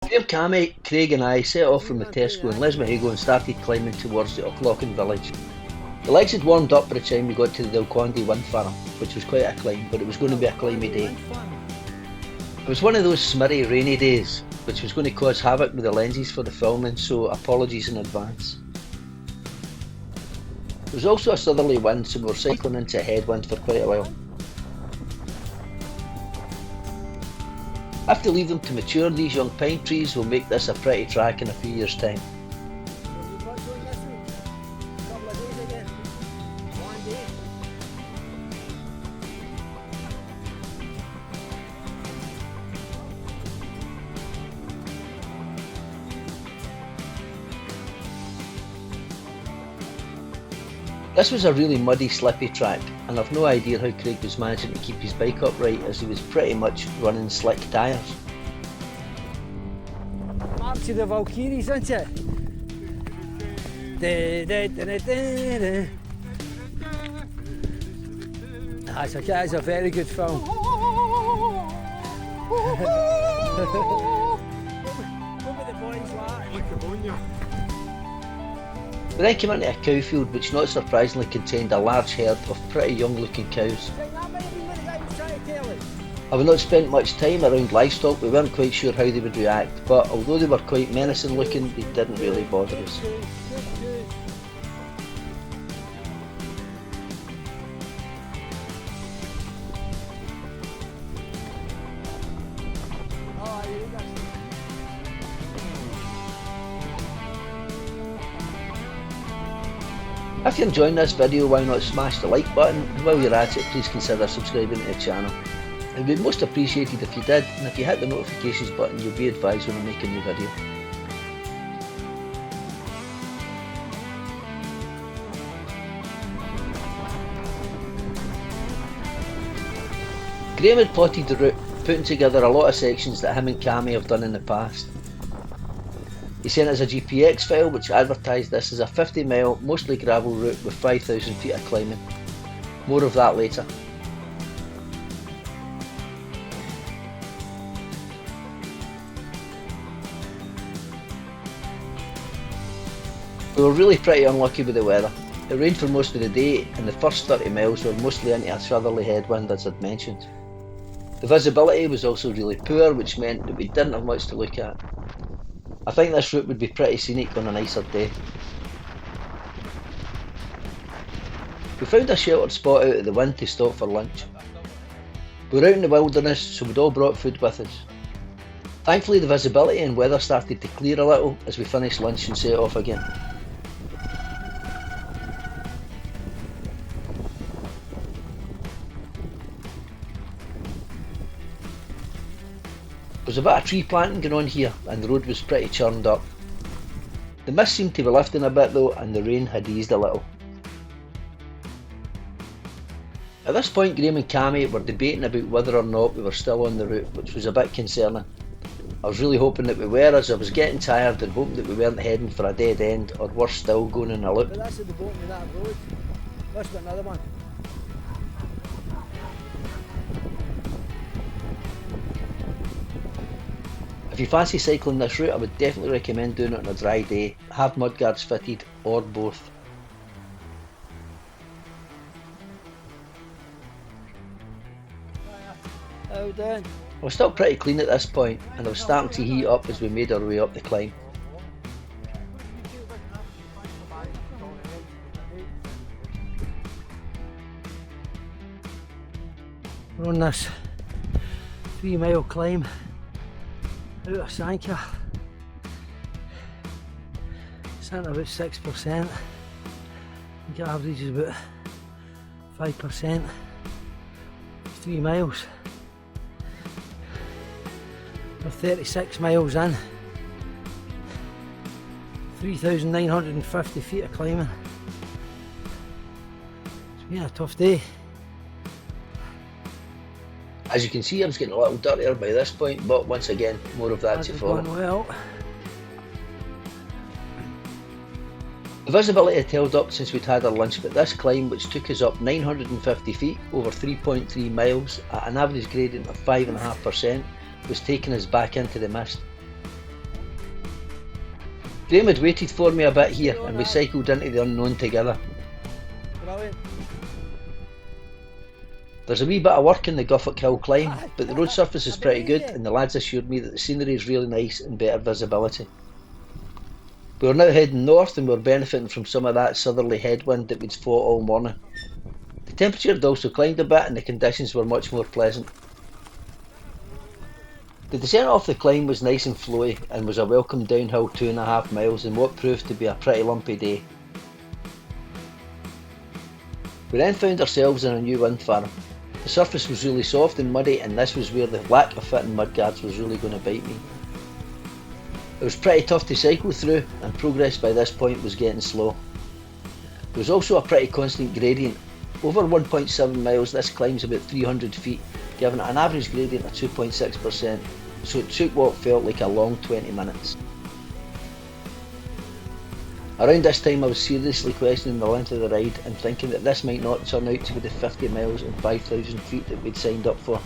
Graham, Cammy, Craig and I set off from the Tesco in Lesmahagow and started climbing towards the Auchlochan village. The legs had warmed up by the time we got to the Dalcondi wind farm, which was quite a climb, but it was going to be a climby day. It was one of those smirry rainy days, which was going to cause havoc with the lenses for the filming, so apologies in advance. There was also a southerly wind, so we were cycling into a headwind for quite a while. I have to leave them to mature. These young pine trees will make this a pretty track in a few years' time. This was a really muddy, slippy track, and I've no idea how Craig was managing to keep his bike upright as he was pretty much running slick tyres. March of the Valkyries, isn't it? That's a very good film. We then came into a cow field which not surprisingly contained a large herd of pretty young looking cows. Having not spent much time around livestock, we weren't quite sure how they would react, but although they were quite menacing looking, they didn't really bother us. If you're enjoying this video, why not smash the like button, and while you're at it, please consider subscribing to the channel. It would be most appreciated if you did, and if you hit the notifications button, you'll be advised when I make a new video. Graham had plotted the route, putting together a lot of sections that him and Cammy have done in the past. He sent us a GPX file which advertised this as a 50-mile, mostly gravel route with 5,000 feet of climbing. More of that later. We were really pretty unlucky with the weather. It rained for most of the day, and the first 30 miles were mostly into a southerly headwind, as I'd mentioned. The visibility was also really poor, which meant that we didn't have much to look at. I think this route would be pretty scenic on a nicer day. We found a sheltered spot out of the wind to stop for lunch. We were out in the wilderness, so we'd all brought food with us. Thankfully the visibility and weather started to clear a little as we finished lunch and set off again. There was a bit of tree planting going on here, and the road was pretty churned up. The mist seemed to be lifting a bit though, and the rain had eased a little. At this point Graham and Cammy were debating about whether or not we were still on the route, which was a bit concerning. I was really hoping that we were, as I was getting tired and hoping that we weren't heading for a dead end, or worse still, going in a loop. But that's at the bottom of that road. Let's get another one. If you fancy cycling this route, I would definitely recommend doing it on a dry day. Have mudguards fitted, or both. How done? I was still pretty clean at this point, and I was starting to heat up as we made our way up the climb. We're on this 3-mile climb out of Sanquhar. It's at about 6%. I think it averages about 5%. 3 miles. We're 36 miles in. 3,950 feet of climbing. It's been a tough day. As you can see, I was getting a little dirtier by this point, but once again, more of that to follow. Well. The visibility had held up since we'd had our lunch, but this climb, which took us up 950 feet over 3.3 miles at an average gradient of 5.5%, was taking us back into the mist. Graham had waited for me a bit here and we cycled into the unknown together. Brilliant. There's a wee bit of work in the Guffock Hill climb, but the road surface is pretty good and the lads assured me that the scenery is really nice and better visibility. We were now heading north and we were benefiting from some of that southerly headwind that we'd fought all morning. The temperature had also climbed a bit and the conditions were much more pleasant. The descent off the climb was nice and flowy and was a welcome downhill 2.5 miles in what proved to be a pretty lumpy day. We then found ourselves in a new wind farm. The surface was really soft and muddy and this was where the lack of fitting mudguards was really going to bite me. It was pretty tough to cycle through and progress by this point was getting slow. There was also a pretty constant gradient. Over 1.7 miles this climb's about 300 feet, giving it an average gradient of 2.6%, so it took what felt like a long 20 minutes. Around this time I was seriously questioning the length of the ride and thinking that this might not turn out to be the 50 miles and 5,000 feet that we'd signed up for.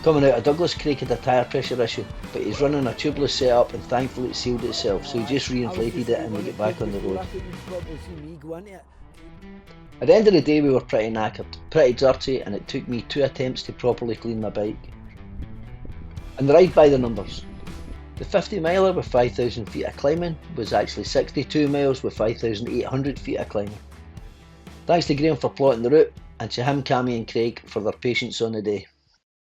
Coming out of Douglas Creek had a tyre pressure issue, but he's running a tubeless setup and thankfully it sealed itself, so he just re-inflated it and we got back on the road. At the end of the day we were pretty knackered, pretty dirty, and it took me 2 attempts to properly clean my bike. And the ride by the numbers. The 50 miler with 5,000 feet of climbing was actually 62 miles with 5,800 feet of climbing. Thanks to Graham for plotting the route, and to him, Cammy and Craig for their patience on the day.